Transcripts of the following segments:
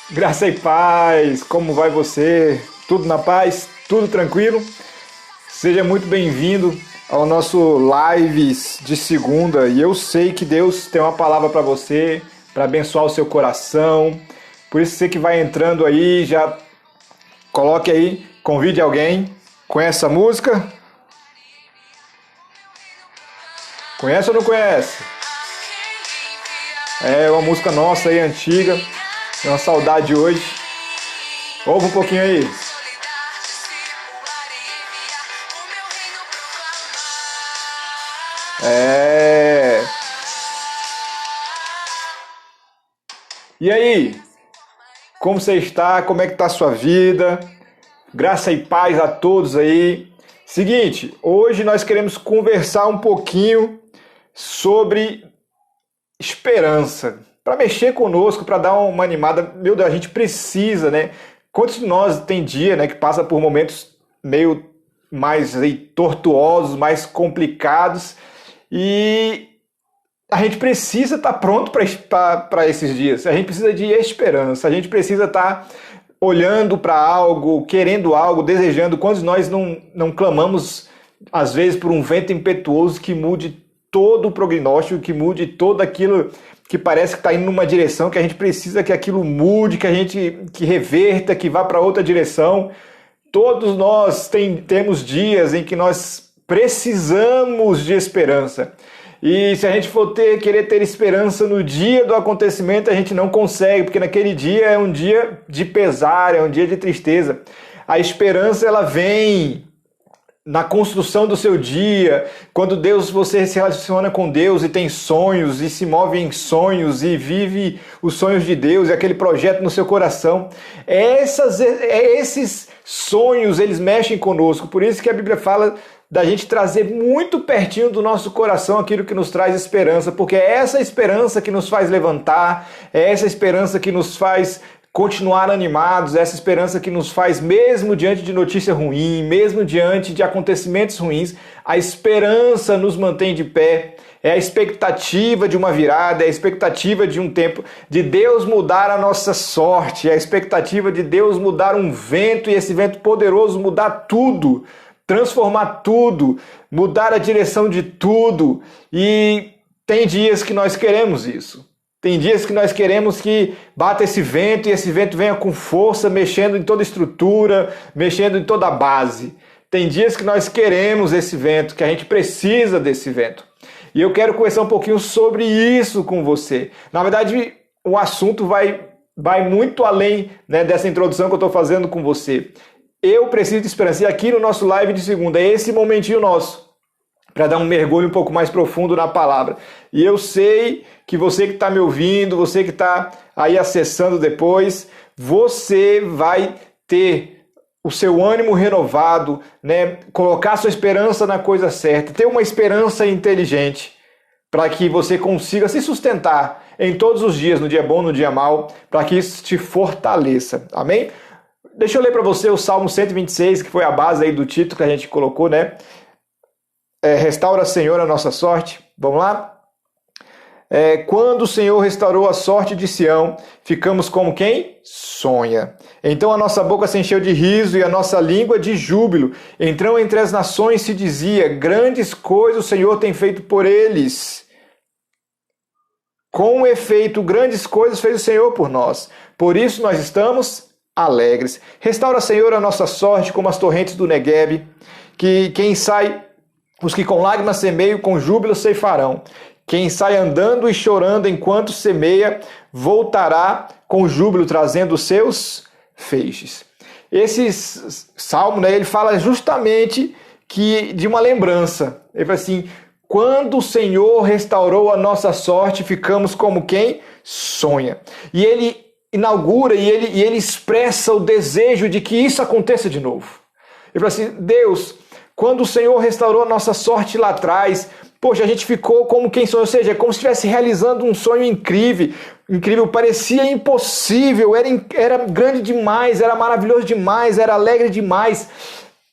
Graça e paz, como vai você? Tudo na paz? Tudo tranquilo? Seja muito bem-vindo ao nosso Lives de segunda. E eu sei que Deus tem uma palavra para você, para abençoar o seu coração. Por isso você que vai entrando aí, já coloque aí, convide alguém. Conhece a música? Conhece ou não conhece? É uma música nossa aí, antiga. Tem uma saudade hoje. Ouve um pouquinho aí. É. E aí? Como você está? Como é que está a sua vida? Graça e paz a todos aí. Seguinte, hoje nós queremos conversar um pouquinho sobre esperança. Para mexer conosco, para dar uma animada. Meu Deus, a gente precisa, né? Quantos de nós tem dia, né, que passa por momentos meio mais aí, tortuosos, mais complicados, e a gente precisa estar pronto para esses dias. A gente precisa de esperança. A gente precisa estar olhando para algo, querendo algo, desejando. Quantos de nós não clamamos, às vezes, por um vento impetuoso que mude todo o prognóstico, que mude todo aquilo que parece que está indo numa direção, que a gente precisa que aquilo mude, que reverta, que vá para outra direção. Todos nós temos dias em que nós precisamos de esperança. E se a gente for querer ter esperança no dia do acontecimento, a gente não consegue, porque naquele dia é um dia de pesar, é um dia de tristeza. A esperança, ela vem na construção do seu dia, quando você se relaciona com Deus e tem sonhos e se move em sonhos e vive os sonhos de Deus e aquele projeto no seu coração. Esses sonhos, eles mexem conosco. Por isso que a Bíblia fala da gente trazer muito pertinho do nosso coração aquilo que nos traz esperança, porque é essa esperança que nos faz levantar, é essa esperança que nos faz continuar animados, essa esperança que nos faz, mesmo diante de notícia ruim, mesmo diante de acontecimentos ruins, a esperança nos mantém de pé. É a expectativa de uma virada, é a expectativa de um tempo, de Deus mudar a nossa sorte, é a expectativa de Deus mudar um vento, e esse vento poderoso mudar tudo, transformar tudo, mudar a direção de tudo. E tem dias que nós queremos isso. Tem dias que nós queremos que bata esse vento e esse vento venha com força, mexendo em toda a estrutura, mexendo em toda a base. Tem dias que nós queremos esse vento, que a gente precisa desse vento. E eu quero conversar um pouquinho sobre isso com você. Na verdade, o assunto vai muito além, né, dessa introdução que eu estou fazendo com você. Eu preciso de esperança. E aqui no nosso live de segunda, é esse momentinho nosso, para dar um mergulho um pouco mais profundo na palavra. E eu sei que você que está me ouvindo, você que está aí acessando depois, você vai ter o seu ânimo renovado, né? Colocar sua esperança na coisa certa, ter uma esperança inteligente, para que você consiga se sustentar em todos os dias, no dia bom, no dia mau, para que isso te fortaleça. Amém? Deixa eu ler para você o Salmo 126, que foi a base aí do título que a gente colocou, né? Restaura, Senhor, a nossa sorte. Vamos lá? Quando o Senhor restaurou a sorte de Sião, ficamos como quem? Sonha. Então a nossa boca se encheu de riso e a nossa língua de júbilo. Então entre as nações se dizia, grandes coisas o Senhor tem feito por eles. Com efeito, grandes coisas fez o Senhor por nós. Por isso nós estamos alegres. Restaura, Senhor, a nossa sorte como as torrentes do Neguebe, os que com lágrimas semeiam, com júbilo ceifarão. Quem sai andando e chorando enquanto semeia, voltará com júbilo, trazendo os seus feixes. Esse salmo, né, ele fala justamente de uma lembrança. Ele fala assim, quando o Senhor restaurou a nossa sorte, ficamos como quem sonha. E ele inaugura e ele expressa o desejo de que isso aconteça de novo. Ele fala assim, Deus, quando o Senhor restaurou a nossa sorte lá atrás, poxa, a gente ficou como quem sonhou, ou seja, é como se estivesse realizando um sonho incrível, parecia impossível, era grande demais, era maravilhoso demais, era alegre demais.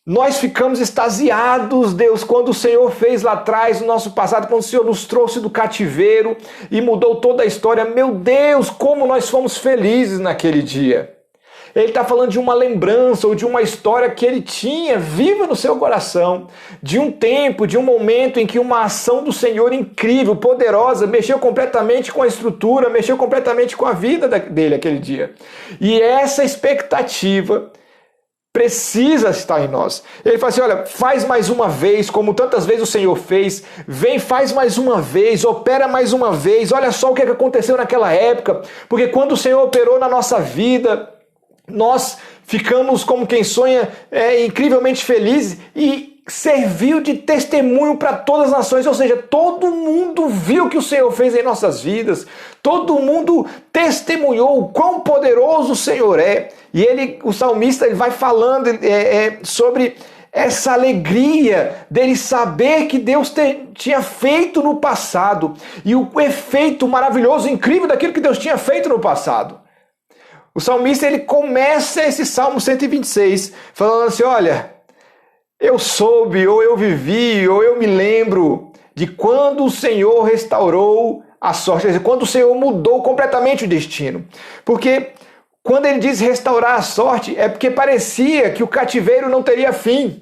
Nós ficamos extasiados, Deus, quando o Senhor fez lá atrás, no nosso passado, quando o Senhor nos trouxe do cativeiro e mudou toda a história. Meu Deus, como nós fomos felizes naquele dia. Ele está falando de uma lembrança ou de uma história que ele tinha viva no seu coração, de um tempo, de um momento em que uma ação do Senhor incrível, poderosa, mexeu completamente com a estrutura, mexeu completamente com a vida dele aquele dia. E essa expectativa precisa estar em nós. Ele fala assim, olha, faz mais uma vez, como tantas vezes o Senhor fez, vem, faz mais uma vez, opera mais uma vez, olha só o que aconteceu naquela época, porque quando o Senhor operou na nossa vida, nós ficamos como quem sonha, incrivelmente felizes e serviu de testemunho para todas as nações, ou seja, todo mundo viu o que o Senhor fez em nossas vidas, todo mundo testemunhou o quão poderoso o Senhor é. E o salmista, ele vai falando sobre essa alegria dele saber que Deus tinha feito no passado e o efeito maravilhoso, incrível daquilo que Deus tinha feito no passado. O salmista, ele começa esse Salmo 126 falando assim, olha, eu soube, ou eu vivi, ou eu me lembro de quando o Senhor restaurou a sorte, quer dizer, quando o Senhor mudou completamente o destino. Porque quando ele diz restaurar a sorte, é porque parecia que o cativeiro não teria fim.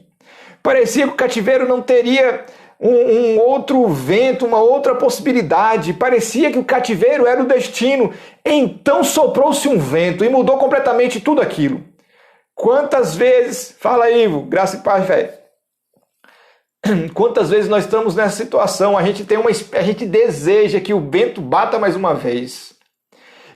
Parecia que o cativeiro não teria um outro vento, uma outra possibilidade. Parecia que o cativeiro era o destino. Então soprou-se um vento e mudou completamente tudo aquilo. Quantas vezes, fala aí, Ivo, graça e paz, velho. Quantas vezes nós estamos nessa situação, a gente deseja que o vento bata mais uma vez.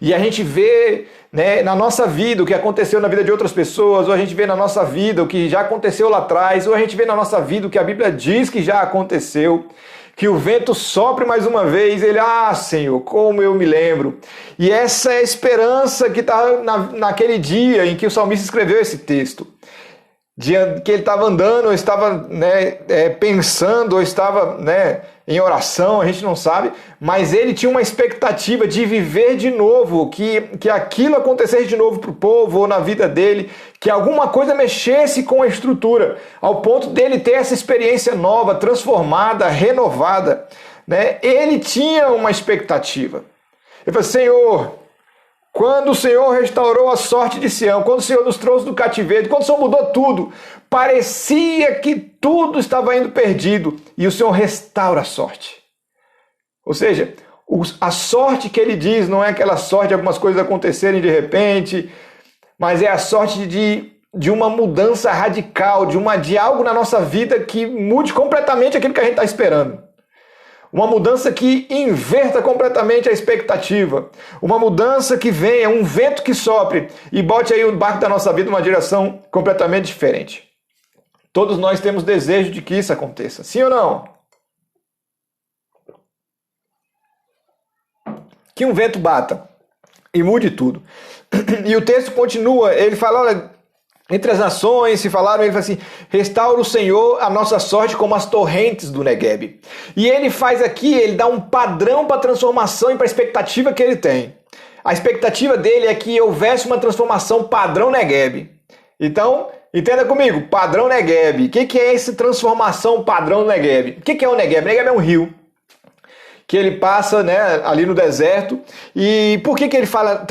E a gente vê, né, na nossa vida o que aconteceu na vida de outras pessoas, ou a gente vê na nossa vida o que já aconteceu lá atrás, ou a gente vê na nossa vida o que a Bíblia diz que já aconteceu, que o vento sopre mais uma vez, ele, Senhor, como eu me lembro. E essa é a esperança que está naquele dia em que o salmista escreveu esse texto. Que ele estava andando, ou estava pensando, ou estava em oração, a gente não sabe, mas ele tinha uma expectativa de viver de novo, que aquilo acontecesse de novo para o povo, ou na vida dele, que alguma coisa mexesse com a estrutura, ao ponto dele ter essa experiência nova, transformada, renovada. Ele tinha uma expectativa. Ele falou, Senhor, quando o Senhor restaurou a sorte de Sião, quando o Senhor nos trouxe do cativeiro, quando o Senhor mudou tudo, parecia que tudo estava indo perdido e o Senhor restaura a sorte. Ou seja, a sorte que ele diz não é aquela sorte de algumas coisas acontecerem de repente, mas é a sorte de uma mudança radical, de algo na nossa vida que mude completamente aquilo que a gente está esperando. Uma mudança que inverta completamente a expectativa. Uma mudança que venha, um vento que sopre e bote aí o barco da nossa vida numa direção completamente diferente. Todos nós temos desejo de que isso aconteça. Sim ou não? Que um vento bata e mude tudo. E o texto continua, ele fala, olha, entre as nações se falaram, ele fala assim, restaura o Senhor a nossa sorte como as torrentes do Negueb. E ele faz aqui, ele dá um padrão para a transformação e para a expectativa que ele tem. A expectativa dele é que houvesse uma transformação padrão Negueb. Então, entenda comigo, padrão Negueb. O que é essa transformação padrão Negueb? O que é o Negueb? O Negueb é um rio que ele passa ali no deserto. E por que ele fala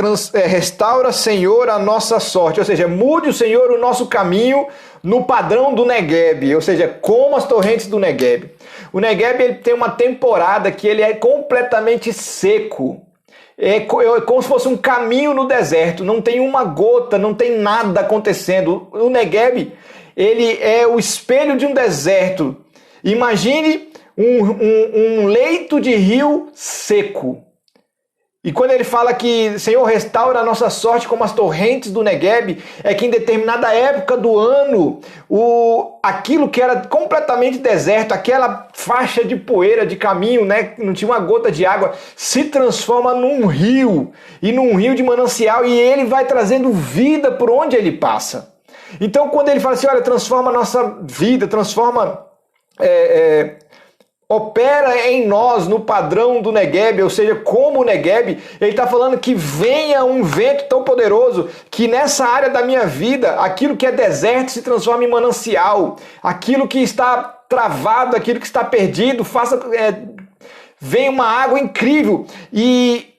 restaura, Senhor, a nossa sorte? Ou seja, mude o Senhor o nosso caminho no padrão do Negueb, ou seja, como as torrentes do Negueb. O Negueb, ele tem uma temporada que ele é completamente seco. É como se fosse um caminho no deserto, não tem uma gota, não tem nada acontecendo. O Negueb, ele é o espelho de um deserto. Imagine um leito de rio seco. E quando ele fala que Senhor restaura a nossa sorte como as torrentes do Negueb, é que em determinada época do ano, aquilo que era completamente deserto, aquela faixa de poeira de caminho, não tinha uma gota de água, se transforma num rio, e num rio de manancial, e ele vai trazendo vida por onde ele passa. Então quando ele fala assim, olha, transforma a nossa vida, transforma opera em nós no padrão do Negueb, ou seja, como o Negueb. Ele está falando que venha um vento tão poderoso que nessa área da minha vida, aquilo que é deserto se transforme em manancial, aquilo que está travado, aquilo que está perdido, venha uma água incrível. E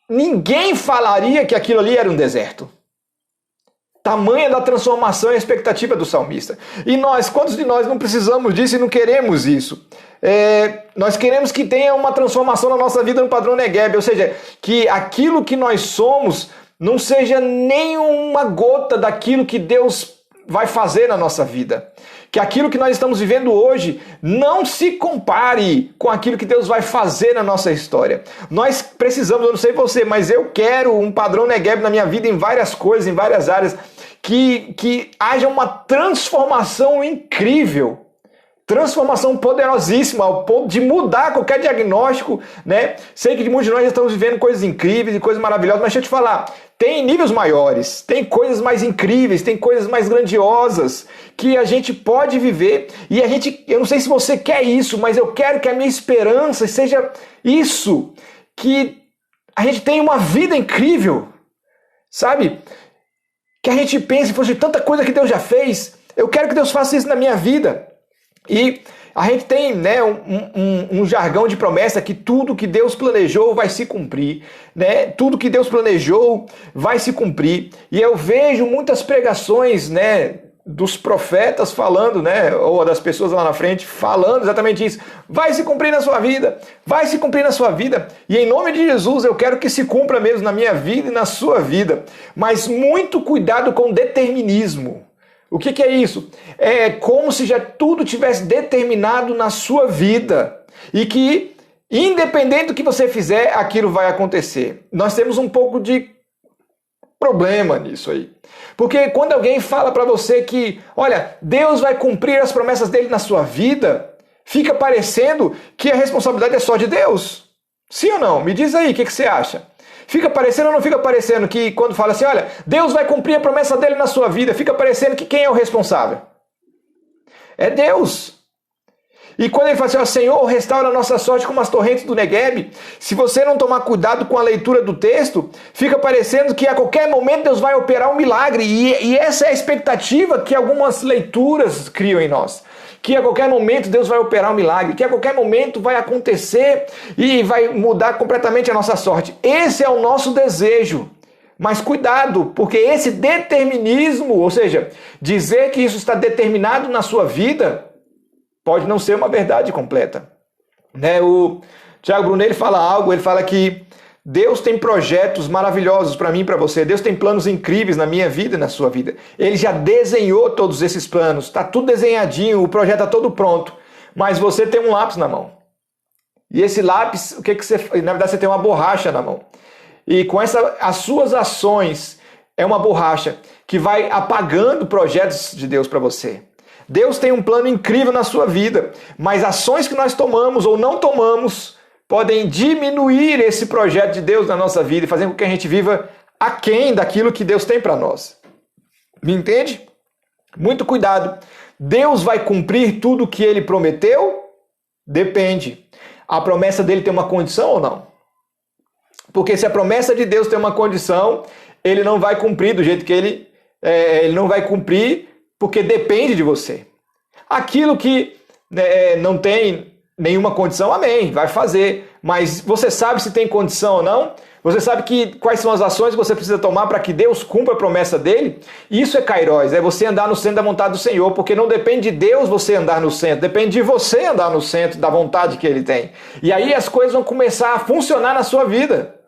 ninguém falaria que aquilo ali era um deserto. Tamanha da transformação e a expectativa do salmista. E nós, quantos de nós não precisamos disso e não queremos isso? Nós queremos que tenha uma transformação na nossa vida no padrão Negueb, ou seja, que aquilo que nós somos não seja nenhuma gota daquilo que Deus vai fazer na nossa vida. Que aquilo que nós estamos vivendo hoje não se compare com aquilo que Deus vai fazer na nossa história. Nós precisamos, eu não sei você, mas eu quero um padrão Negueb na minha vida em várias coisas, em várias áreas, que haja uma transformação incrível. Transformação poderosíssima, ao ponto de mudar qualquer diagnóstico, né? Sei que muitos de nós já estamos vivendo coisas incríveis e coisas maravilhosas, mas deixa eu te falar, tem níveis maiores, tem coisas mais incríveis, tem coisas mais grandiosas que a gente pode viver. E eu não sei se você quer isso, mas eu quero que a minha esperança seja isso, que a gente tenha uma vida incrível, sabe? Que a gente pense, fosse tanta coisa que Deus já fez, eu quero que Deus faça isso na minha vida. E a gente tem, né, um jargão de promessa que tudo que Deus planejou vai se cumprir, né? Tudo que Deus planejou vai se cumprir. E eu vejo muitas pregações, né, dos profetas falando, né, ou das pessoas lá na frente falando exatamente isso. Vai se cumprir na sua vida, vai se cumprir na sua vida. E em nome de Jesus eu quero que se cumpra mesmo na minha vida e na sua vida. Mas muito cuidado com o determinismo. O que é isso? É como se já tudo tivesse determinado na sua vida e que, independente do que você fizer, aquilo vai acontecer. Nós temos um pouco de problema nisso aí. Porque quando alguém fala para você que, olha, Deus vai cumprir as promessas dele na sua vida, fica parecendo que a responsabilidade é só de Deus. Sim ou não? Me diz aí, o que você acha? Fica parecendo ou não fica parecendo que quando fala assim, olha, Deus vai cumprir a promessa dele na sua vida, fica parecendo que quem é o responsável? É Deus. E quando ele fala assim, ó, Senhor, restaura a nossa sorte como as torrentes do Negueb, se você não tomar cuidado com a leitura do texto, fica parecendo que a qualquer momento Deus vai operar um milagre. E essa é a expectativa que algumas leituras criam em nós. Que a qualquer momento Deus vai operar um milagre, que a qualquer momento vai acontecer e vai mudar completamente a nossa sorte. Esse é o nosso desejo. Mas cuidado, porque esse determinismo, ou seja, dizer que isso está determinado na sua vida, pode não ser uma verdade completa. Né? O Tiago Brunet ele fala algo, ele fala que Deus tem projetos maravilhosos para mim e para você. Deus tem planos incríveis na minha vida e na sua vida. Ele já desenhou todos esses planos. Está tudo desenhadinho, o projeto está todo pronto. Mas você tem um lápis na mão. E esse lápis, o que você... Na verdade, você tem uma borracha na mão. E com as suas ações, é uma borracha que vai apagando projetos de Deus para você. Deus tem um plano incrível na sua vida. Mas ações que nós tomamos ou não tomamos podem diminuir esse projeto de Deus na nossa vida e fazer com que a gente viva aquém daquilo que Deus tem para nós. Me entende? Muito cuidado. Deus vai cumprir tudo o que Ele prometeu? Depende. A promessa dele tem uma condição ou não? Porque se a promessa de Deus tem uma condição, Ele não vai cumprir do jeito que Ele não vai cumprir porque depende de você. Aquilo que não tem nenhuma condição, amém, vai fazer. Mas você sabe se tem condição ou não? Você sabe quais são as ações que você precisa tomar para que Deus cumpra a promessa dele? Isso é Kairos, é você andar no centro da vontade do Senhor, porque não depende de Deus você andar no centro, depende de você andar no centro da vontade que ele tem. E aí as coisas vão começar a funcionar na sua vida.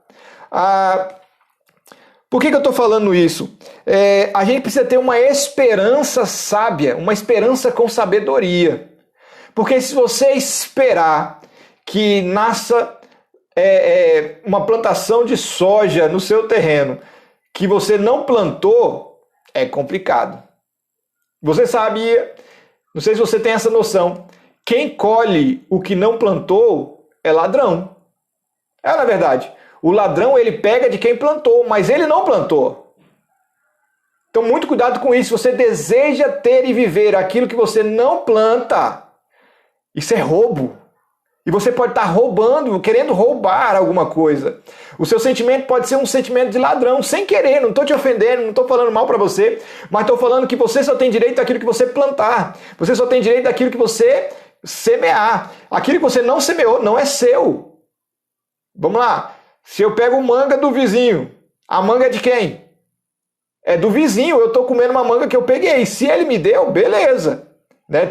Por que eu estou falando isso? A gente precisa ter uma esperança sábia, uma esperança com sabedoria. Porque se você esperar que nasça uma plantação de soja no seu terreno que você não plantou, é complicado. Você sabia, não sei se você tem essa noção, quem colhe o que não plantou é ladrão. Na verdade. O ladrão ele pega de quem plantou, mas ele não plantou. Então muito cuidado com isso. Você deseja ter e viver aquilo que você não planta. Isso é roubo. E você pode estar roubando, querendo roubar alguma coisa. O seu sentimento pode ser um sentimento de ladrão, sem querer. Não estou te ofendendo, não estou falando mal para você, mas estou falando que você só tem direito daquilo que você plantar. Você só tem direito daquilo que você semear. Aquilo que você não semeou não é seu. Vamos lá. Se eu pego manga do vizinho, a manga é de quem? É do vizinho. Eu estou comendo uma manga que eu peguei. Se ele me deu, beleza.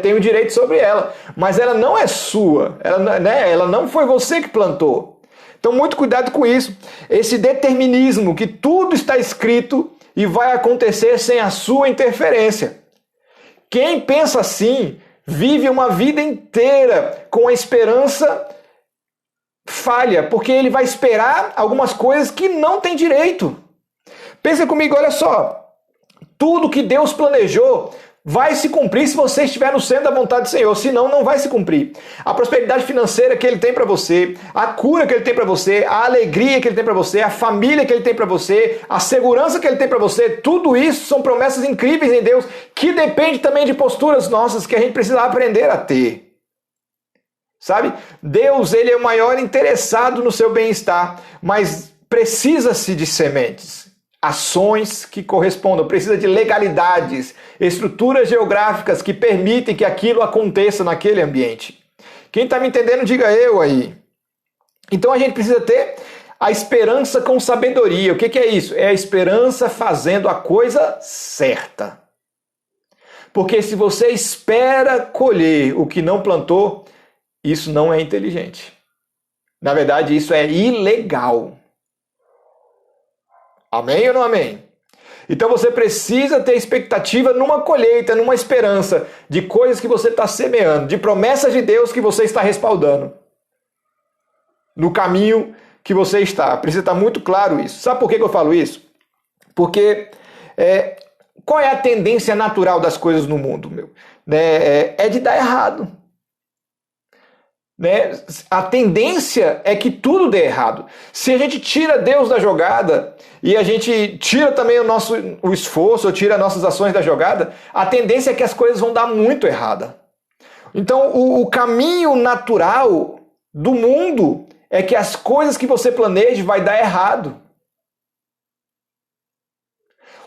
Tenho direito sobre ela, mas ela não é sua, ela não foi você que plantou. Então muito cuidado com isso, esse determinismo que tudo está escrito e vai acontecer sem a sua interferência. Quem pensa assim vive uma vida inteira com a esperança falha, porque ele vai esperar algumas coisas que não tem direito. Pensa comigo, olha só, tudo que Deus planejou vai se cumprir se você estiver no centro da vontade do Senhor, senão não vai se cumprir. A prosperidade financeira que Ele tem para você, a cura que Ele tem para você, a alegria que Ele tem para você, a família que Ele tem para você, a segurança que Ele tem para você, tudo isso são promessas incríveis em Deus, que depende também de posturas nossas que a gente precisa aprender a ter. Sabe? Deus, Ele é o maior interessado no seu bem-estar, mas precisa-se de sementes. Ações que correspondam, precisa de legalidades, estruturas geográficas que permitem que aquilo aconteça naquele ambiente. Quem está me entendendo, diga eu aí. Então a gente precisa ter a esperança com sabedoria. O que é isso? É a esperança fazendo a coisa certa. Porque se você espera colher o que não plantou, isso não é inteligente. Na verdade, isso é ilegal. Amém ou não amém? Então você precisa ter expectativa numa colheita, numa esperança de coisas que você está semeando, de promessas de Deus que você está respaldando. No caminho que você está. Precisa estar muito claro isso. Sabe por que eu falo isso? Porque qual é a tendência natural das coisas no mundo? É de dar errado. A tendência é que tudo dê errado. Se a gente tira Deus da jogada e a gente tira também o esforço, ou tira as nossas ações da jogada, a tendência é que as coisas vão dar muito errada. Então o caminho natural do mundo é que as coisas que você planeje vai dar errado.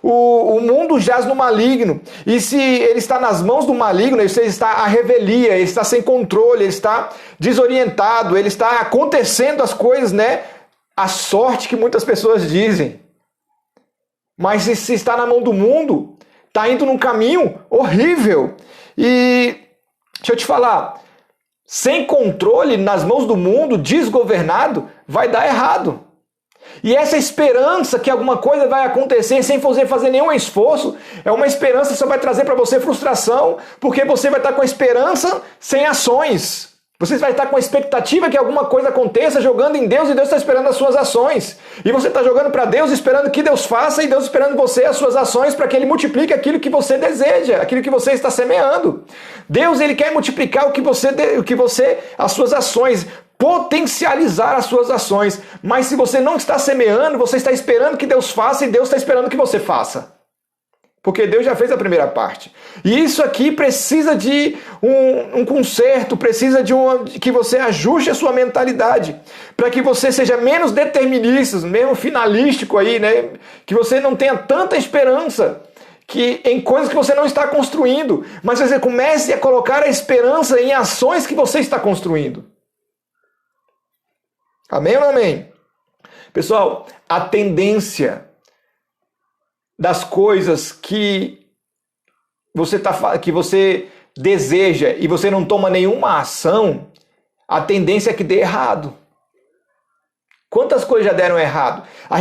O mundo jaz no maligno, e se ele está nas mãos do maligno, ele está à revelia, ele está sem controle, ele está desorientado, ele está acontecendo as coisas, a sorte que muitas pessoas dizem. Mas se está na mão do mundo, está indo num caminho horrível. E deixa eu te falar, sem controle, nas mãos do mundo, desgovernado, vai dar errado. E essa esperança que alguma coisa vai acontecer sem você fazer nenhum esforço, é uma esperança que só vai trazer para você frustração, porque você vai estar com a esperança sem ações. Você vai estar com a expectativa que alguma coisa aconteça, jogando em Deus, e Deus está esperando as suas ações. E você está jogando para Deus, esperando que Deus faça, e Deus esperando você as suas ações para que Ele multiplique aquilo que você deseja, aquilo que você está semeando. Deus, Ele quer multiplicar as suas ações, potencializar as suas ações. Mas se você não está semeando, você está esperando que Deus faça, e Deus está esperando que você faça. Porque Deus já fez a primeira parte. E isso aqui precisa de um conserto, precisa de que você ajuste a sua mentalidade, para que você seja menos determinista, mesmo finalístico aí, que você não tenha tanta esperança em coisas que você não está construindo, mas você comece a colocar a esperança em ações que você está construindo. Amém ou não amém? Pessoal, a tendência das coisas que você deseja e você não toma nenhuma ação, a tendência é que dê errado. Quantas coisas já deram errado? A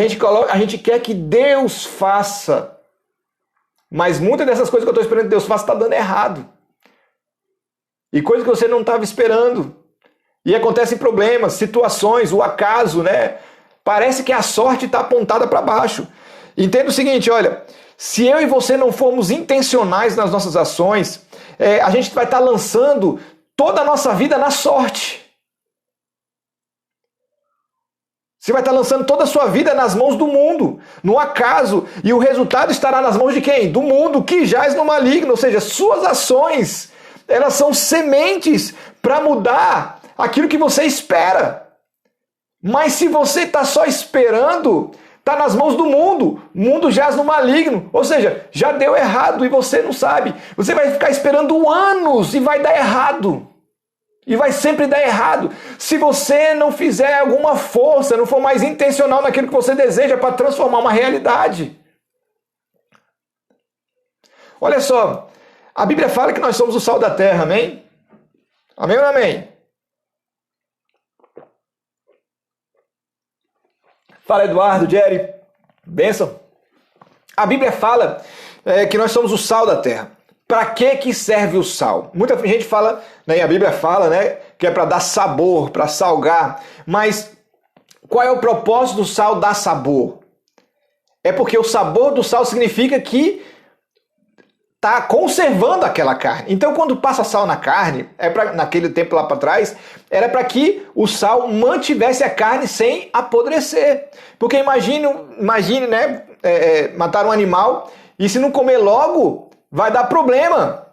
gente quer que Deus faça, mas muitas dessas coisas que eu estou esperando que Deus faça está dando errado. E coisas que você não estava esperando. E acontecem problemas, situações, o acaso, Parece que a sorte está apontada para baixo. Entenda o seguinte, olha, se eu e você não formos intencionais nas nossas ações, a gente vai estar lançando toda a nossa vida na sorte. Você vai estar lançando toda a sua vida nas mãos do mundo, no acaso, e o resultado estará nas mãos de quem? Do mundo que jaz no maligno, ou seja, suas ações, elas são sementes para mudar aquilo que você espera. Mas se você está só esperando, está nas mãos do mundo. O mundo jaz no maligno. Ou seja, já deu errado e você não sabe. Você vai ficar esperando anos e vai dar errado. E vai sempre dar errado. Se você não fizer alguma força, não for mais intencional naquilo que você deseja para transformar uma realidade. Olha só, a Bíblia fala que nós somos o sal da terra, amém? Amém ou não amém? Fala, Eduardo, Jerry, bênção. A Bíblia fala que nós somos o sal da terra. Para que serve o sal? Muita gente fala, né, e a Bíblia fala, né, que é para dar sabor, para salgar. Mas qual é o propósito do sal dar sabor? É porque o sabor do sal significa que está conservando aquela carne. Então, quando passa sal na carne, naquele tempo lá para trás, era para que o sal mantivesse a carne sem apodrecer. Porque imagine, né, matar um animal e se não comer logo, vai dar problema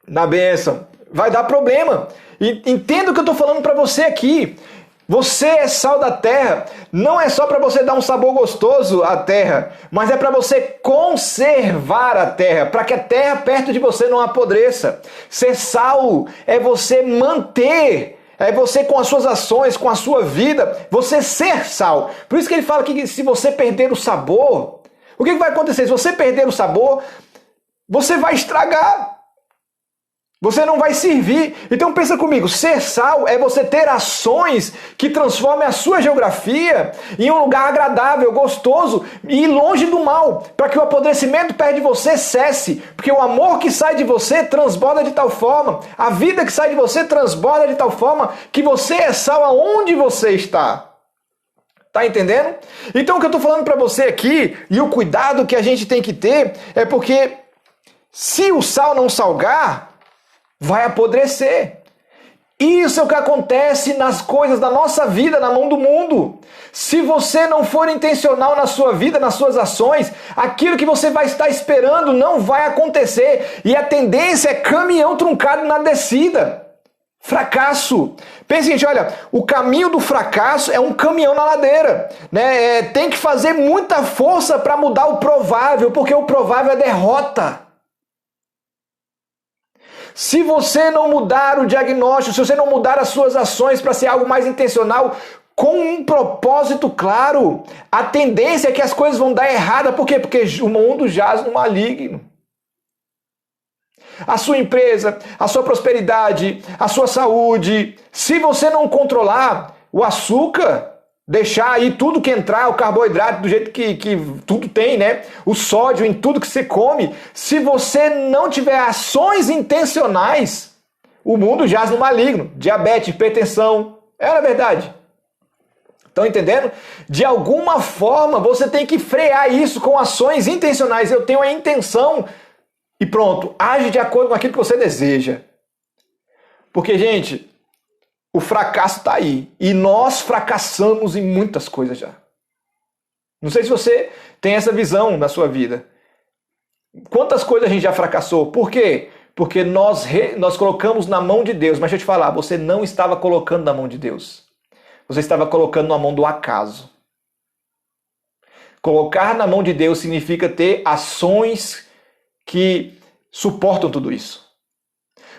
na bênção. Vai dar problema. E entenda o que eu estou falando para você aqui. Você é sal da terra, não é só para você dar um sabor gostoso à terra, mas é para você conservar a terra, para que a terra perto de você não apodreça. Ser sal é você manter, é você com as suas ações, com a sua vida, você ser sal. Por isso que ele fala que se você perder o sabor, o que vai acontecer? Se você perder o sabor, você vai estragar. Você não vai servir. Então pensa comigo, ser sal é você ter ações que transformem a sua geografia em um lugar agradável, gostoso e longe do mal, para que o apodrecimento perto de você cesse, porque o amor que sai de você transborda de tal forma, a vida que sai de você transborda de tal forma que você é sal aonde você está. Tá entendendo? Então o que eu estou falando para você aqui, e o cuidado que a gente tem que ter, é porque se o sal não salgar, vai apodrecer. Isso é o que acontece nas coisas da nossa vida, na mão do mundo. Se você não for intencional na sua vida, nas suas ações, aquilo que você vai estar esperando não vai acontecer. E a tendência é caminhão truncado na descida. Fracasso. Pense, gente, olha, o caminho do fracasso é um caminhão na ladeira, né? Tem que fazer muita força para mudar o provável, porque o provável é derrota. Se você não mudar o diagnóstico, se você não mudar as suas ações para ser algo mais intencional, com um propósito claro, a tendência é que as coisas vão dar errada. Por quê? Porque o mundo jaz no maligno. A sua empresa, a sua prosperidade, a sua saúde, se você não controlar o açúcar, deixar aí tudo que entrar, o carboidrato do jeito que tudo tem, né? O sódio em tudo que você come. Se você não tiver ações intencionais, o mundo jaz no maligno. Diabetes, hipertensão. É verdade. Estão entendendo? De alguma forma, você tem que frear isso com ações intencionais. Eu tenho a intenção e pronto. Age de acordo com aquilo que você deseja. Porque, gente, o fracasso está aí. E nós fracassamos em muitas coisas já. Não sei se você tem essa visão na sua vida. Quantas coisas a gente já fracassou? Por quê? Porque nós colocamos na mão de Deus. Mas deixa eu te falar, você não estava colocando na mão de Deus. Você estava colocando na mão do acaso. Colocar na mão de Deus significa ter ações que suportam tudo isso.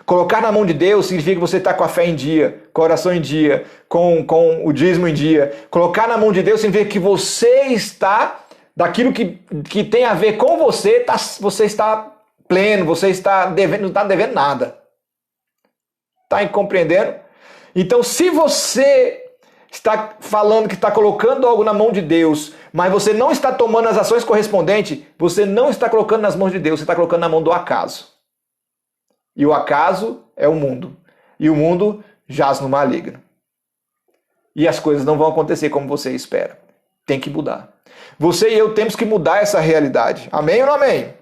Colocar na mão de Deus significa que você está com a fé em dia, com a oração em dia, com o dízimo em dia. Colocar na mão de Deus significa que você está, daquilo que tem a ver com você, você está pleno, você está devendo, não está devendo nada. Está compreendendo? Então, se você está falando que está colocando algo na mão de Deus, mas você não está tomando as ações correspondentes, você não está colocando nas mãos de Deus, você está colocando na mão do acaso. E o acaso é o mundo. E o mundo jaz no maligno. E as coisas não vão acontecer como você espera. Tem que mudar. Você e eu temos que mudar essa realidade. Amém ou não amém?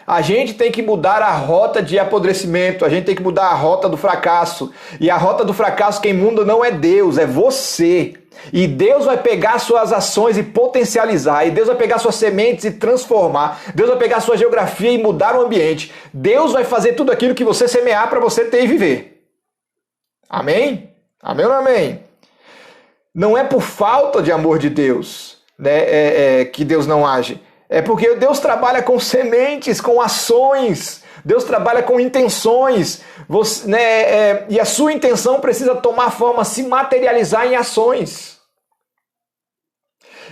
A gente tem que mudar a rota de apodrecimento. A gente tem que mudar a rota do fracasso. E a rota do fracasso quem muda não é Deus, é você. E Deus vai pegar suas ações e potencializar. E Deus vai pegar suas sementes e transformar. Deus vai pegar sua geografia e mudar o ambiente. Deus vai fazer tudo aquilo que você semear para você ter e viver. Amém? Amém ou não amém? Não é por falta de amor de Deus, né, que Deus não age. É porque Deus trabalha com sementes, com ações. Deus trabalha com intenções. Você, né, e a sua intenção precisa tomar forma, se materializar em ações.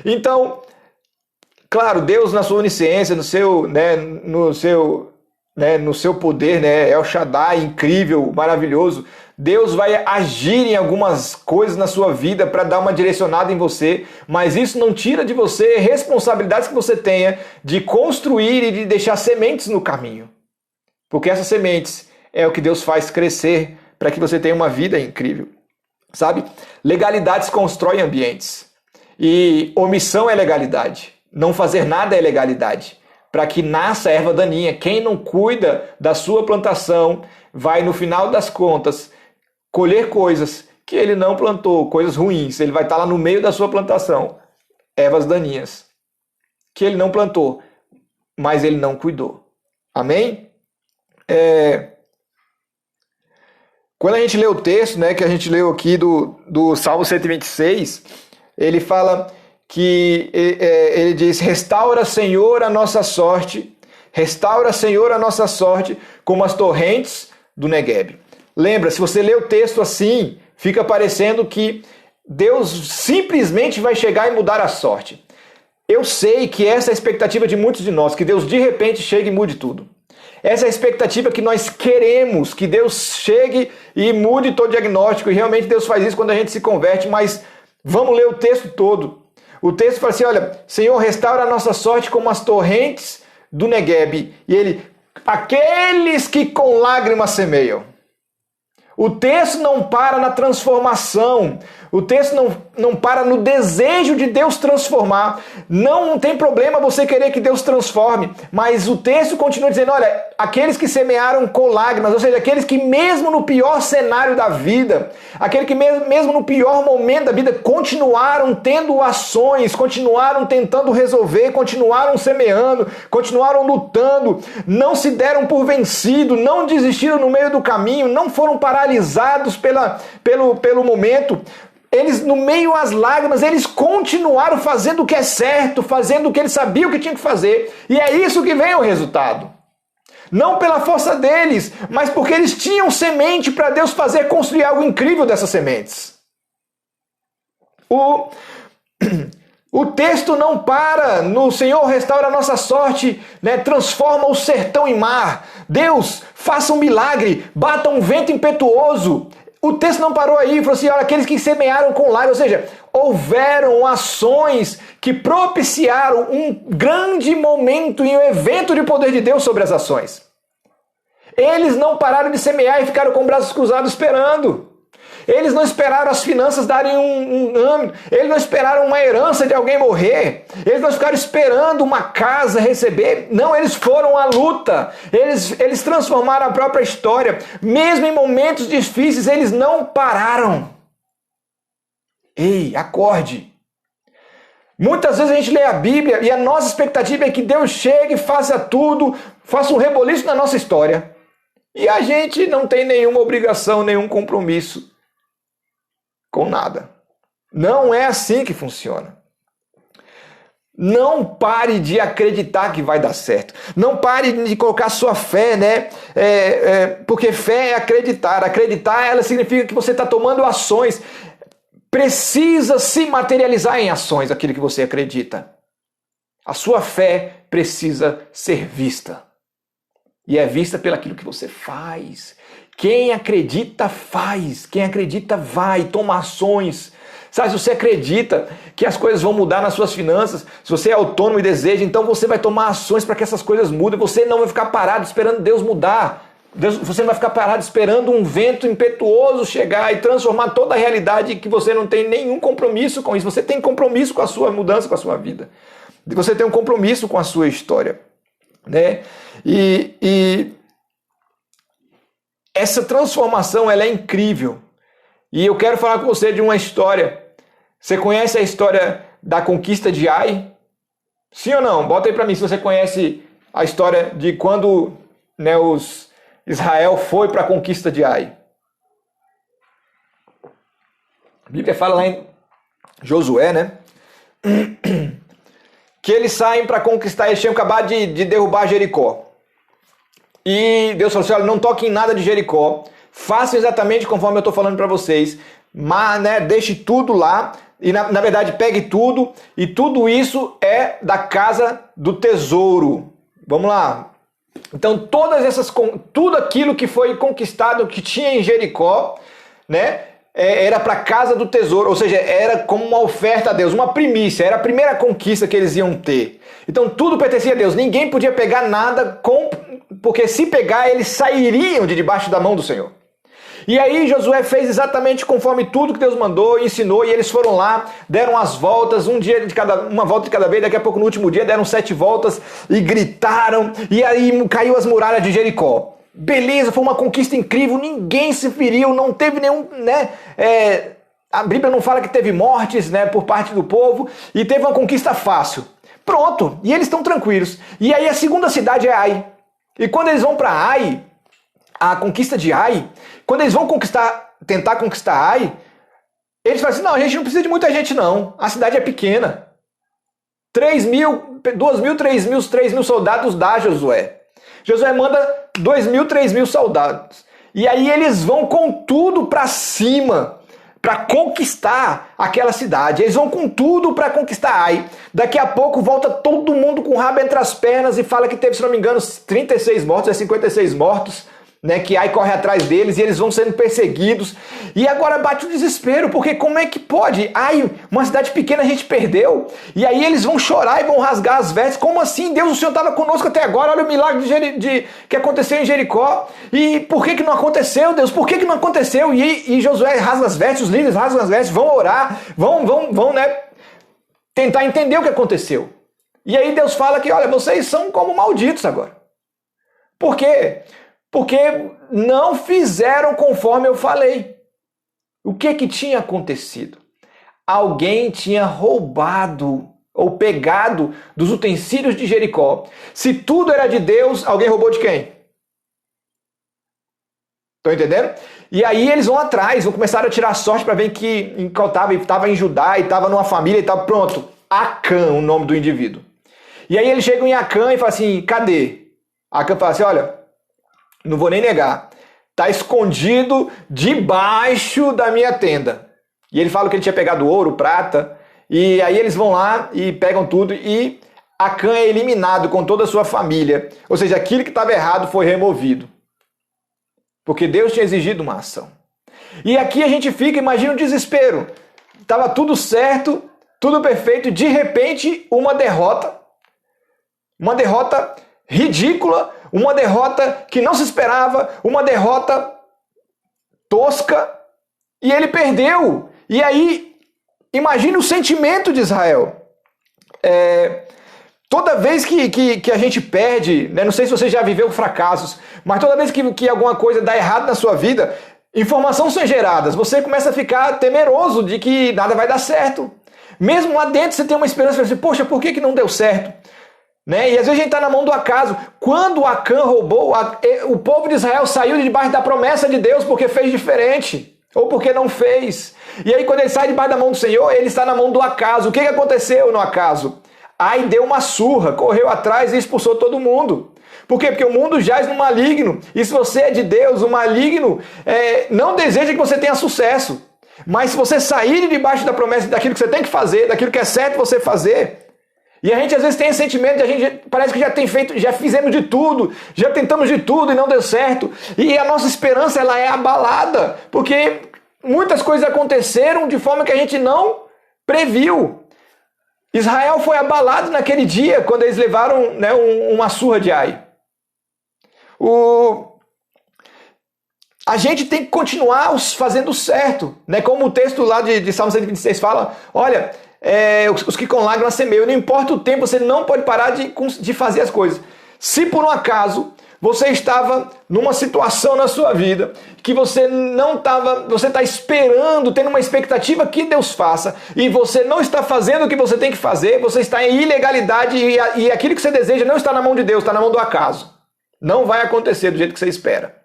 Então, claro, Deus na sua onisciência, no seu poder, né, El Shaddai, incrível, maravilhoso, Deus vai agir em algumas coisas na sua vida para dar uma direcionada em você, mas isso não tira de você responsabilidades que você tenha de construir e de deixar sementes no caminho. Porque essas sementes é o que Deus faz crescer para que você tenha uma vida incrível. Sabe? Legalidades constroem ambientes. E omissão é legalidade. Não fazer nada é legalidade. Para que nasça erva daninha. Quem não cuida da sua plantação vai, no final das contas, colher coisas que ele não plantou, coisas ruins. Ele vai estar lá no meio da sua plantação, ervas daninhas, que ele não plantou, mas ele não cuidou. Amém? Quando a gente lê o texto, né, que a gente leu aqui do Salmo 126, ele fala que ele diz: restaura, Senhor, a nossa sorte, restaura, Senhor, a nossa sorte, como as torrentes do Negueb. Lembra, se você lê o texto assim, fica parecendo que Deus simplesmente vai chegar e mudar a sorte. Eu sei que essa é a expectativa de muitos de nós, que Deus de repente chegue e mude tudo. Essa é a expectativa que nós queremos, que Deus chegue e mude todo o diagnóstico, e realmente Deus faz isso quando a gente se converte, mas vamos ler o texto todo. O texto fala assim, olha, Senhor, restaura a nossa sorte como as torrentes do Negueb. E ele, aqueles que com lágrimas semeiam. O texto não para na transformação. O texto não para no desejo de Deus transformar. Não tem problema você querer que Deus transforme, mas o texto continua dizendo, olha, aqueles que semearam com lágrimas, ou seja, aqueles que mesmo no pior cenário da vida, aqueles que mesmo no pior momento da vida, continuaram tendo ações, continuaram tentando resolver, continuaram semeando, continuaram lutando, não se deram por vencido, não desistiram no meio do caminho, não foram paralisados pelo momento. Eles, no meio às lágrimas, eles continuaram fazendo o que é certo, fazendo o que eles sabiam que tinham que fazer. E é isso que vem o resultado. Não pela força deles, mas porque eles tinham semente para Deus fazer construir algo incrível dessas sementes. O texto não para no Senhor restaura a nossa sorte, né? Transforma o sertão em mar. Deus, faça um milagre, bata um vento impetuoso. O texto não parou aí, falou assim, olha, aqueles que semearam com lágrimas, ou seja, houveram ações que propiciaram um grande momento e um evento de poder de Deus sobre as ações. Eles não pararam de semear e ficaram com braços cruzados esperando. Eles não esperaram as finanças darem um ano. Eles não esperaram uma herança de alguém morrer. Eles não ficaram esperando uma casa receber. Não, eles foram à luta. Eles transformaram a própria história. Mesmo em momentos difíceis, eles não pararam. Ei, acorde. Muitas vezes a gente lê a Bíblia e a nossa expectativa é que Deus chegue, faça tudo, faça um reboliço na nossa história. E a gente não tem nenhuma obrigação, nenhum compromisso com nada. Não é assim que funciona. Não pare de acreditar que vai dar certo. Não pare de colocar sua fé, né? Porque fé é acreditar. Acreditar, ela significa que você está tomando ações. Precisa se materializar em ações aquilo que você acredita. A sua fé precisa ser vista. E é vista pelaquilo que você faz. Quem acredita faz, quem acredita vai, toma ações. Sabe, se você acredita que as coisas vão mudar nas suas finanças, se você é autônomo e deseja, então você vai tomar ações para que essas coisas mudem. Você não vai ficar parado esperando Deus mudar. Você não vai ficar parado esperando um vento impetuoso chegar e transformar toda a realidade que você não tem nenhum compromisso com isso. Você tem compromisso com a sua mudança, com a sua vida. Você tem um compromisso com a sua história, né? E essa transformação, ela é incrível. E eu quero falar com você de uma história. Você conhece a história da conquista de Ai? Sim ou não? Bota aí para mim se você conhece a história de quando, né, Israel foi para a conquista de Ai. A Bíblia fala lá em Josué, né? Que eles saem para conquistar, eles tinham acabado de derrubar Jericó. E Deus falou assim, olha, não toquem em nada de Jericó, façam exatamente conforme eu estou falando para vocês, mas, né, deixe tudo lá, e na verdade pegue tudo, e tudo isso é da casa do tesouro. Vamos lá. Então tudo aquilo que foi conquistado, que tinha em Jericó, né, era para a casa do tesouro, ou seja, era como uma oferta a Deus, uma primícia, era a primeira conquista que eles iam ter. Então tudo pertencia a Deus, ninguém podia pegar nada, porque se pegar eles sairiam de debaixo da mão do Senhor. E aí Josué fez exatamente conforme tudo que Deus mandou, ensinou, e eles foram lá, deram as voltas, uma volta de cada vez, daqui a pouco no último dia deram 7 voltas e gritaram, e aí caiu as muralhas de Jericó. Beleza, foi uma conquista incrível, ninguém se feriu, não teve nenhum, né, a Bíblia não fala que teve mortes, né, por parte do povo, e teve uma conquista fácil. Pronto, e eles estão tranquilos. E aí a segunda cidade é Ai. E quando eles vão para Ai, a conquista de Ai, quando eles vão tentar conquistar Ai, eles falam assim, não, a gente não precisa de muita gente não, a cidade é pequena. 2.000, 3.000 soldados dá Josué. Josué manda 2.000, 3.000 soldados. E aí eles vão com tudo para cima, para conquistar aquela cidade. Eles vão com tudo para conquistar Ai. Daqui a pouco volta todo mundo com o rabo entre as pernas e fala que teve, se não me engano, 36 mortos, 56 mortos. Né, que Ai corre atrás deles e eles vão sendo perseguidos. E agora bate o desespero, porque como é que pode? Ai, uma cidade pequena a gente perdeu. E aí eles vão chorar e vão rasgar as vestes. Como assim? Deus, o Senhor estava conosco até agora. Olha o milagre que aconteceu em Jericó. E por que não aconteceu, Deus? Por que não aconteceu? E Josué rasga as vestes, os líderes rasgam as vestes, vão orar, vão né, tentar entender o que aconteceu. E aí Deus fala que, olha, vocês são como malditos agora. Por quê? Porque não fizeram conforme eu falei. O que tinha acontecido? Alguém tinha roubado ou pegado dos utensílios de Jericó. Se tudo era de Deus, alguém roubou de quem? Estão entendendo? E aí eles vão atrás, vão começar a tirar sorte para ver que estava em Judá e estava numa família e estava pronto. Acã, o nome do indivíduo. E aí eles chegam em Acã e falam assim, cadê? Acã fala assim, olha, não vou nem negar, está escondido debaixo da minha tenda. E ele fala que ele tinha pegado ouro, prata, e aí eles vão lá e pegam tudo, e Acã é eliminado com toda a sua família. Ou seja, aquilo que estava errado foi removido. Porque Deus tinha exigido uma ação. E aqui a gente fica, imagina o desespero. Estava tudo certo, tudo perfeito, de repente uma derrota ridícula, uma derrota que não se esperava, uma derrota tosca, e ele perdeu. E aí, imagine o sentimento de Israel. Toda vez que a gente perde, né, não sei se você já viveu fracassos, mas toda vez que alguma coisa dá errado na sua vida, informações são geradas, você começa a ficar temeroso de que nada vai dar certo. Mesmo lá dentro você tem uma esperança, você, poxa, por que não deu certo? Né? E às vezes a gente está na mão do acaso. Quando Acã roubou, o povo de Israel saiu de debaixo da promessa de Deus porque fez diferente, ou porque não fez. E aí quando ele sai debaixo da mão do Senhor, ele está na mão do acaso. O que aconteceu no acaso? Ai deu uma surra, correu atrás e expulsou todo mundo. Por quê? Porque o mundo jaz no maligno. E se você é de Deus, o maligno não deseja que você tenha sucesso. Mas se você sair de debaixo da promessa daquilo que você tem que fazer, daquilo que é certo você fazer, e a gente às vezes tem esse sentimento de a gente parece que já fizemos de tudo, já tentamos de tudo e não deu certo. E a nossa esperança ela é abalada, porque muitas coisas aconteceram de forma que a gente não previu. Israel foi abalado naquele dia quando eles levaram, né, uma surra de Ai. A gente tem que continuar fazendo certo, né? Como o texto lá de Salmo 126 fala, olha, os que com lágrimas semeiam, não importa o tempo, você não pode parar de fazer as coisas. Se por um acaso você estava numa situação na sua vida que você não estava, você está esperando, tendo uma expectativa que Deus faça, e você não está fazendo o que você tem que fazer, você está em ilegalidade e aquilo que você deseja não está na mão de Deus, está na mão do acaso. Não vai acontecer do jeito que você espera.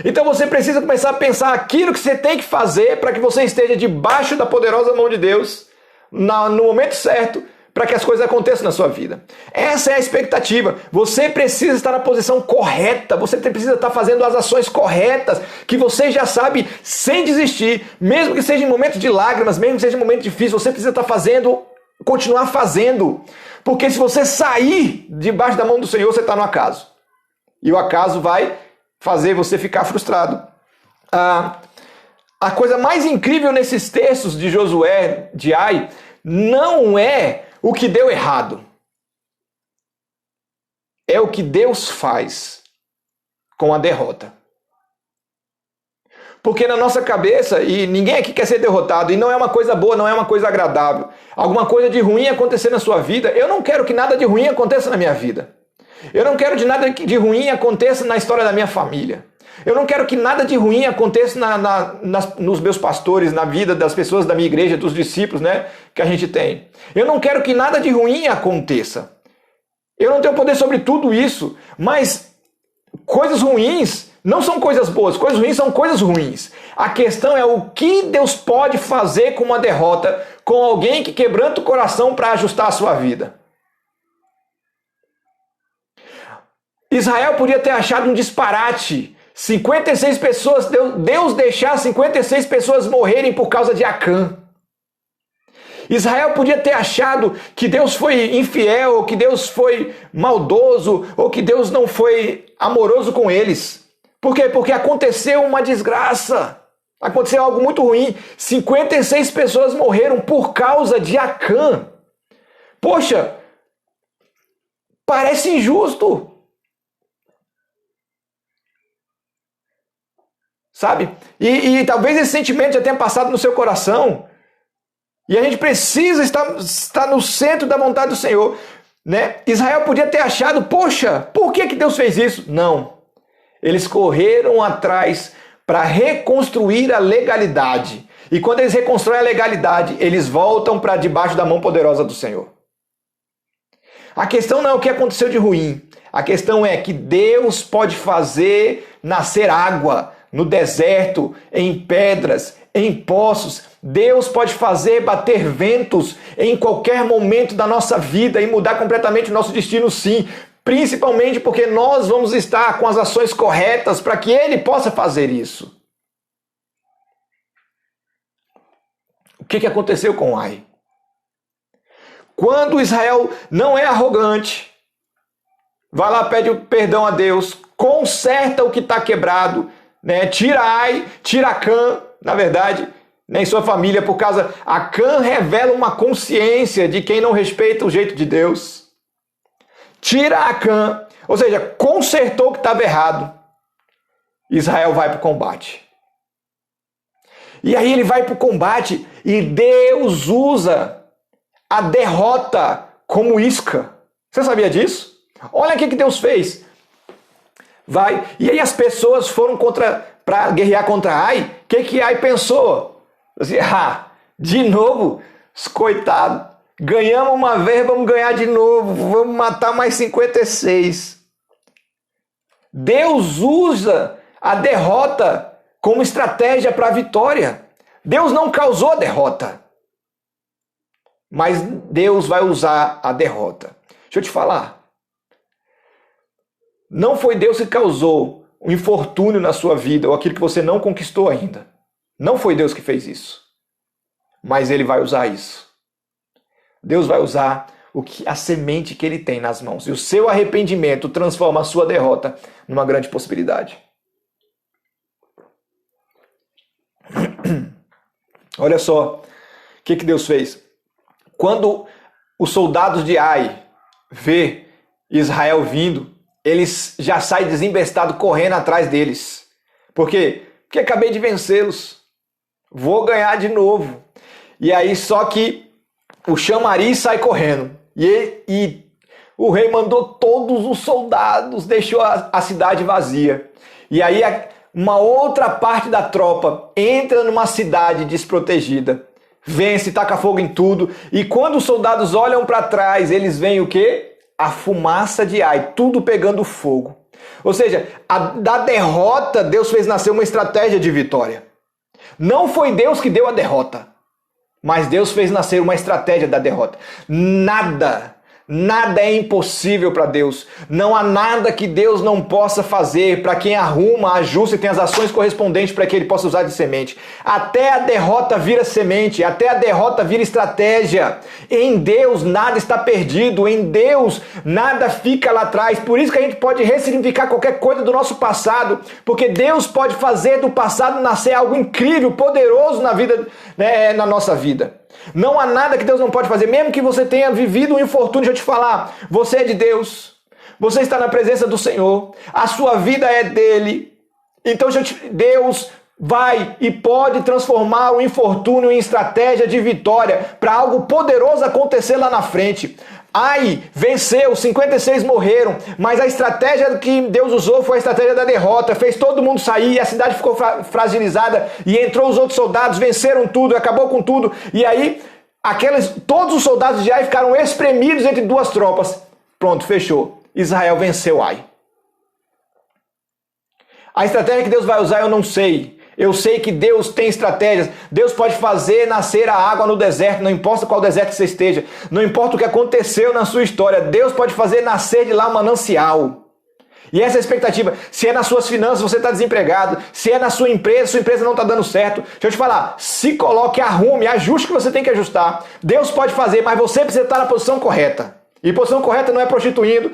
Então você precisa começar a pensar aquilo que você tem que fazer para que você esteja debaixo da poderosa mão de Deus no momento certo, para que as coisas aconteçam na sua vida. Essa é a expectativa. Você precisa estar na posição correta, você precisa estar fazendo as ações corretas, que você já sabe sem desistir, mesmo que seja em momentos de lágrimas, mesmo que seja em momentos difíceis, você precisa estar fazendo, continuar fazendo. Porque se você sair debaixo da mão do Senhor, você está no acaso. E o acaso vai fazer você ficar frustrado. A coisa mais incrível nesses textos de Josué, de Ai, não é o que deu errado. É o que Deus faz com a derrota. Porque na nossa cabeça, e ninguém aqui quer ser derrotado, e não é uma coisa boa, não é uma coisa agradável. Alguma coisa de ruim acontecer na sua vida, eu não quero que nada de ruim aconteça na minha vida. Eu não quero que nada de ruim aconteça na história da minha família. Eu não quero que nada de ruim aconteça nos meus pastores, na vida das pessoas da minha igreja, dos discípulos, né, que a gente tem. Eu não quero que nada de ruim aconteça. Eu não tenho poder sobre tudo isso, mas coisas ruins não são coisas boas, coisas ruins são coisas ruins. A questão é o que Deus pode fazer com uma derrota, com alguém que quebranta o coração para ajustar a sua vida. Israel podia ter achado um disparate. 56 pessoas, Deus deixar 56 pessoas morrerem por causa de Acã. Israel podia ter achado que Deus foi infiel, ou que Deus foi maldoso, ou que Deus não foi amoroso com eles. Por quê? Porque aconteceu uma desgraça. Aconteceu algo muito ruim. 56 pessoas morreram por causa de Acã. Poxa, parece injusto. Sabe? E talvez esse sentimento já tenha passado no seu coração. E a gente precisa estar no centro da vontade do Senhor. Né? Israel podia ter achado, poxa, por que Deus fez isso? Não. Eles correram atrás para reconstruir a legalidade. E quando eles reconstroem a legalidade, eles voltam para debaixo da mão poderosa do Senhor. A questão não é o que aconteceu de ruim. A questão é que Deus pode fazer nascer água no deserto, em pedras, em poços. Deus pode fazer bater ventos em qualquer momento da nossa vida e mudar completamente o nosso destino, sim. Principalmente porque nós vamos estar com as ações corretas para que Ele possa fazer isso. O que aconteceu com Ai? Quando Israel não é arrogante, vai lá, pede perdão a Deus, conserta o que está quebrado, né? Tira Ai, tira Acã, na verdade, né, em sua família, por causa... Acã revela uma consciência de quem não respeita o jeito de Deus. Tira Acã, ou seja, consertou o que estava errado. Israel vai para o combate. E aí ele vai para o combate e Deus usa a derrota como isca. Você sabia disso? Olha o que Deus fez. Vai. E aí as pessoas foram para guerrear contra Ai. O que Ai pensou? Assim, de novo, coitado. Ganhamos uma vez, vamos ganhar de novo. Vamos matar mais 56. Deus usa a derrota como estratégia para a vitória. Deus não causou a derrota. Mas Deus vai usar a derrota. Deixa eu te falar. Não foi Deus que causou um infortúnio na sua vida ou aquilo que você não conquistou ainda. Não foi Deus que fez isso. Mas Ele vai usar isso. Deus vai usar a semente que Ele tem nas mãos. E o seu arrependimento transforma a sua derrota numa grande possibilidade. Olha só o que Deus fez. Quando os soldados de Ai vê Israel vindo, eles já saem desembestados correndo atrás deles. Por quê? Porque acabei de vencê-los. Vou ganhar de novo. E aí só que o chamariz sai correndo. E o rei mandou todos os soldados, deixou a cidade vazia. E aí uma outra parte da tropa entra numa cidade desprotegida. Vence, taca fogo em tudo. E quando os soldados olham para trás, eles veem o quê? A fumaça de Ai, tudo pegando fogo. Ou seja, da derrota, Deus fez nascer uma estratégia de vitória. Não foi Deus que deu a derrota, mas Deus fez nascer uma estratégia da derrota. Nada é impossível para Deus. Não há nada que Deus não possa fazer para quem arruma, ajusta e tem as ações correspondentes para que ele possa usar de semente. Até a derrota vira semente, até a derrota vira estratégia. Em Deus nada está perdido, em Deus nada fica lá atrás. Por isso que a gente pode ressignificar qualquer coisa do nosso passado, porque Deus pode fazer do passado nascer algo incrível, poderoso na vida, né, na nossa vida. Não há nada que Deus não pode fazer, mesmo que você tenha vivido um infortúnio. Deixa eu te falar, você é de Deus, você está na presença do Senhor, a sua vida é dele. Então Deus vai e pode transformar o infortúnio em estratégia de vitória para algo poderoso acontecer lá na frente. Ai, venceu, 56 morreram, mas a estratégia que Deus usou foi a estratégia da derrota, fez todo mundo sair, a cidade ficou fragilizada e entrou os outros soldados, venceram tudo, acabou com tudo, e aí todos os soldados de Ai ficaram espremidos entre duas tropas. Pronto, fechou. Israel venceu Ai. A estratégia que Deus vai usar eu não sei. Eu sei que Deus tem estratégias. Deus pode fazer nascer a água no deserto, não importa qual deserto você esteja, não importa o que aconteceu na sua história, Deus pode fazer nascer de lá um manancial. E essa é a expectativa. Se é nas suas finanças, você está desempregado, se é na sua empresa não está dando certo, deixa eu te falar, se coloque, arrume, ajuste o que você tem que ajustar. Deus pode fazer, mas você precisa estar na posição correta. E posição correta não é prostituindo,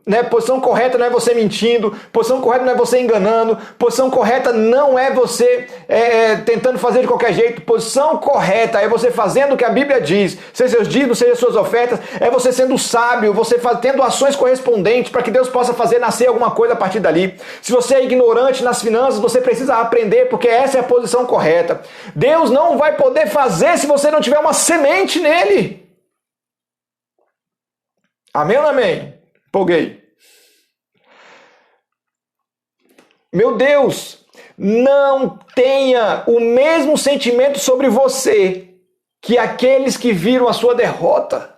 né? Posição correta não é você mentindo, posição correta não é você enganando, posição correta não é você tentando fazer de qualquer jeito. Posição correta é você fazendo o que a Bíblia diz, seja seus dízimos, seja suas ofertas, é você sendo sábio, você tendo ações correspondentes para que Deus possa fazer nascer alguma coisa a partir dali. Se você é ignorante nas finanças, você precisa aprender, porque essa é a posição correta. Deus não vai poder fazer se você não tiver uma semente nele. Amém ou não amém? Empolguei. Meu Deus, não tenha o mesmo sentimento sobre você que aqueles que viram a sua derrota.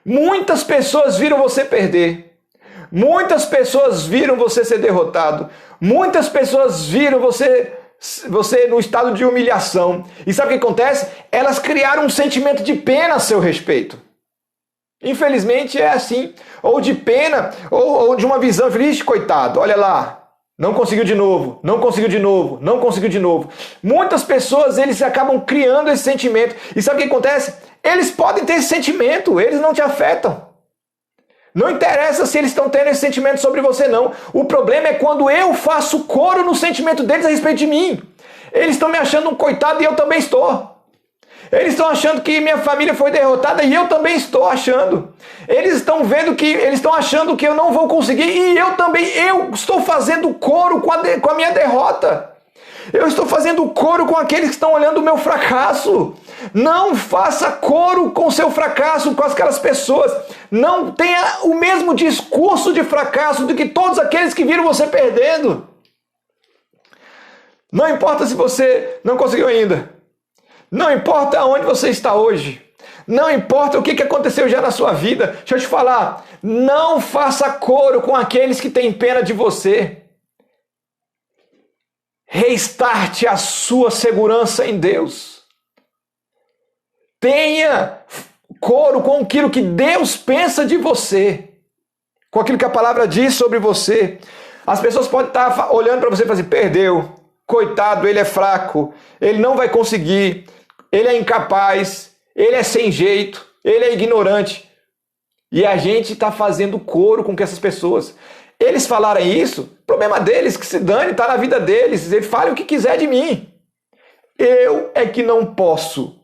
Muitas pessoas viram você perder. Muitas pessoas viram você ser derrotado. Muitas pessoas viram você no estado de humilhação. E sabe o que acontece? Elas criaram um sentimento de pena a seu respeito. Infelizmente é assim, ou de pena, ou de uma visão, feliz, coitado, olha lá, não conseguiu de novo, não conseguiu de novo, não conseguiu de novo. Muitas pessoas, eles acabam criando esse sentimento, e sabe o que acontece? Eles podem ter esse sentimento, eles não te afetam. Não interessa se eles estão tendo esse sentimento sobre você, não. O problema é quando eu faço coro no sentimento deles a respeito de mim. Eles estão me achando um coitado e eu também estou. Eles estão achando que minha família foi derrotada e eu também estou achando. Eles estão achando que eu não vou conseguir e eu estou fazendo coro com a minha derrota. Eu estou fazendo coro com aqueles que estão olhando o meu fracasso. Não faça coro com o seu fracasso, com aquelas pessoas. Não tenha o mesmo discurso de fracasso do que todos aqueles que viram você perdendo. Não importa se você não conseguiu ainda. Não importa onde você está hoje. Não importa o que aconteceu já na sua vida. Deixa eu te falar. Não faça coro com aqueles que têm pena de você. Restarte a sua segurança em Deus. Tenha coro com aquilo que Deus pensa de você. Com aquilo que a palavra diz sobre você. As pessoas podem estar olhando para você e falar assim, perdeu. Coitado, ele é fraco. Ele não vai conseguir. Ele é incapaz, ele é sem jeito, ele é ignorante. E a gente está fazendo coro com que essas pessoas, eles falarem isso, problema deles, que se dane, está na vida deles, eles falem o que quiser de mim. Eu é que não posso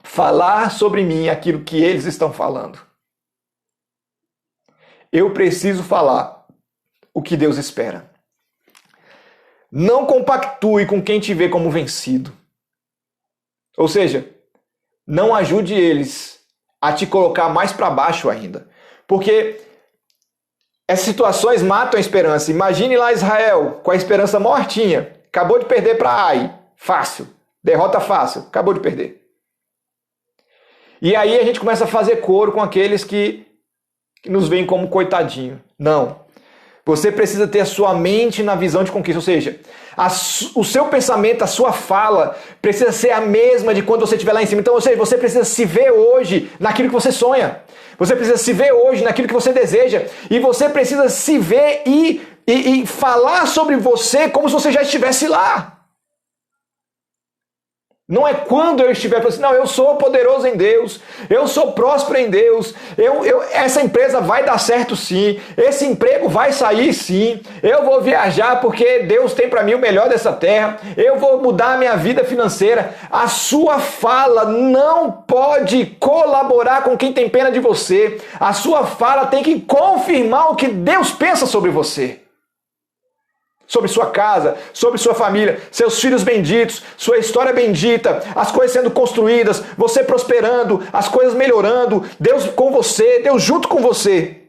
falar sobre mim aquilo que eles estão falando. Eu preciso falar o que Deus espera. Não compactue com quem te vê como vencido. Ou seja, não ajude eles a te colocar mais para baixo ainda. Porque essas situações matam a esperança. Imagine lá Israel com a esperança mortinha. Acabou de perder para Ai. Fácil. Derrota fácil. Acabou de perder. E aí a gente começa a fazer coro com aqueles que nos veem como coitadinho. Não. Você precisa ter a sua mente na visão de conquista, ou seja, o seu pensamento, a sua fala precisa ser a mesma de quando você estiver lá em cima. Então, ou seja, você precisa se ver hoje naquilo que você sonha. Você precisa se ver hoje naquilo que você deseja. E você precisa se ver e falar sobre você como se você já estivesse lá. Não é quando eu estiver assim, não, eu sou poderoso em Deus, eu sou próspero em Deus, essa empresa vai dar certo sim, esse emprego vai sair sim, eu vou viajar porque Deus tem para mim o melhor dessa terra, eu vou mudar a minha vida financeira. A sua fala não pode colaborar com quem tem pena de você, a sua fala tem que confirmar o que Deus pensa sobre você. Sobre sua casa, sobre sua família, seus filhos benditos, sua história bendita, as coisas sendo construídas, você prosperando, as coisas melhorando, Deus com você, Deus junto com você.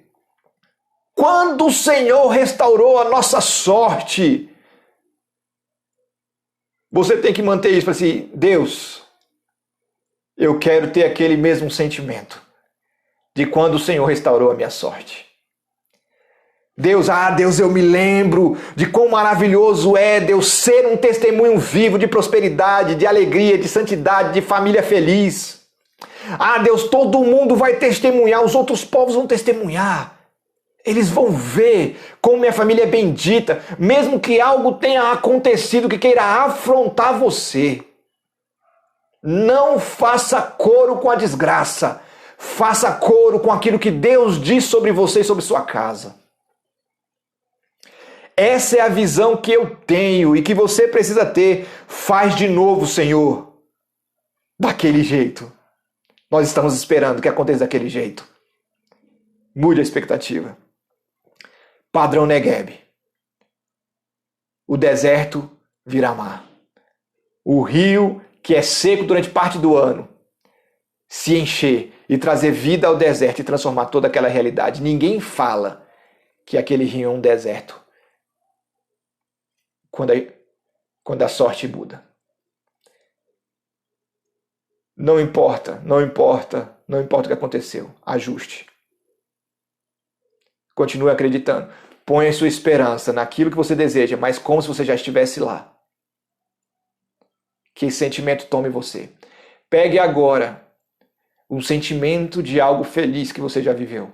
Quando o Senhor restaurou a nossa sorte, você tem que manter isso, para assim, Deus, eu quero ter aquele mesmo sentimento de quando o Senhor restaurou a minha sorte. Deus, eu me lembro de quão maravilhoso é Deus ser um testemunho vivo de prosperidade, de alegria, de santidade, de família feliz. Deus, todo mundo vai testemunhar, os outros povos vão testemunhar. Eles vão ver como minha família é bendita, mesmo que algo tenha acontecido que queira afrontar você. Não faça coro com a desgraça, faça coro com aquilo que Deus diz sobre você e sobre sua casa. Essa é a visão que eu tenho e que você precisa ter. Faz de novo, Senhor, daquele jeito. Nós estamos esperando que aconteça daquele jeito. Mude a expectativa. Padrão Negueb. O deserto vira mar. O rio, que é seco durante parte do ano, se encher e trazer vida ao deserto e transformar toda aquela realidade. Ninguém fala que aquele rio é um deserto quando a sorte muda. Não importa o que aconteceu. Ajuste. Continue acreditando. Ponha sua esperança naquilo que você deseja, mas como se você já estivesse lá. Que esse sentimento tome você. Pegue agora um sentimento de algo feliz que você já viveu.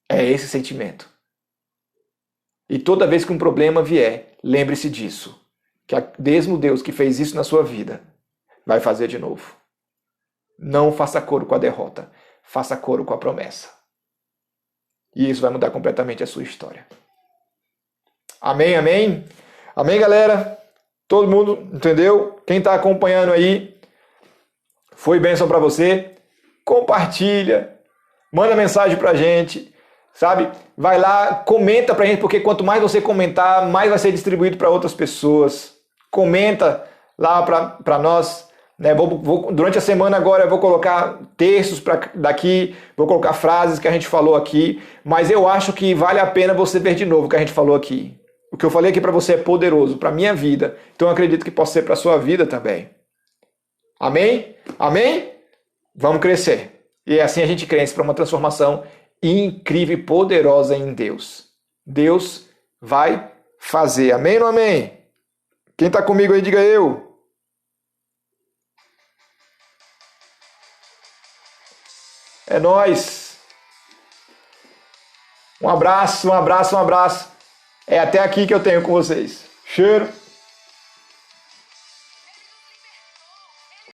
É esse sentimento. E toda vez que um problema vier, lembre-se disso. Que mesmo Deus que fez isso na sua vida, vai fazer de novo. Não faça coro com a derrota. Faça coro com a promessa. E isso vai mudar completamente a sua história. Amém, amém? Amém, galera? Todo mundo entendeu? Quem está acompanhando aí, foi bênção para você? Compartilha. Manda mensagem para a gente. Sabe? Vai lá, comenta pra gente, porque quanto mais você comentar, mais vai ser distribuído para outras pessoas. Comenta lá para nós. Né? Durante a semana agora eu vou colocar textos daqui, vou colocar frases que a gente falou aqui, mas eu acho que vale a pena você ver de novo o que a gente falou aqui. O que eu falei aqui para você é poderoso, para minha vida. Então eu acredito que possa ser para sua vida também. Amém? Amém? Vamos crescer. E assim a gente cresce para uma transformação incrível e poderosa em Deus. Deus vai fazer. Amém ou não amém? Quem está comigo aí, diga eu. É nóis. Um abraço, um abraço, um abraço. É até aqui que eu tenho com vocês. Cheiro.